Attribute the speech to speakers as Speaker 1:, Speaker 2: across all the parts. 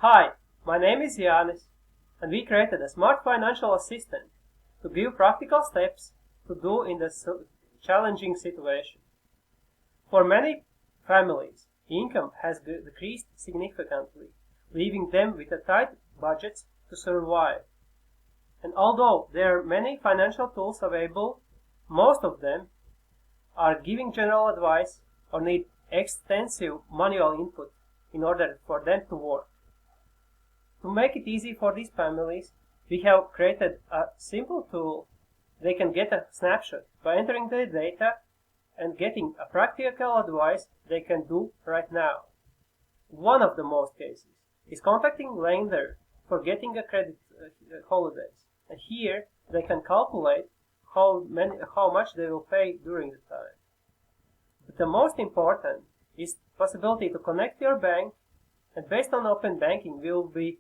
Speaker 1: Hi, my name is Yanis, and we created a smart financial assistant to give practical steps to do in this challenging situation. For many families, income has decreased significantly, leaving them with a tight budgets to survive. And although there are many financial tools available, most of them are giving general advice or need extensive manual input in order for them to work. To make it easy for these families, we have created a simple tool. They can get a snapshot by entering their data and getting a practical advice they can do right now. One of the most cases is contacting lender for getting a credit holidays. And here they can calculate how much they will pay during the time. But the most important is possibility to connect your bank, and based on open banking, we will be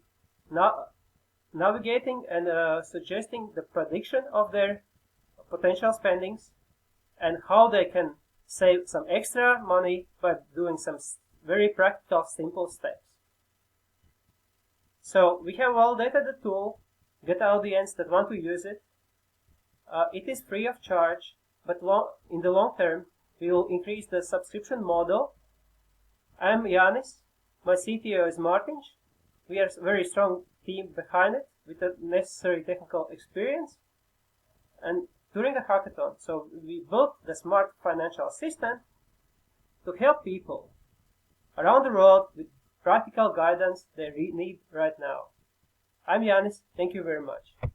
Speaker 1: navigating and suggesting the prediction of their potential spendings and how they can save some extra money by doing some very practical, simple steps. So we have validated the tool, get audience that want to use it. It is free of charge, but in the long term, we will increase the subscription model. I'm Yanis. My CTO is Martin. We are a very strong team behind it with the necessary technical experience. And during the hackathon, so we built the smart financial assistant to help people around the world with practical guidance they need right now. I'm Yanis. Thank you very much.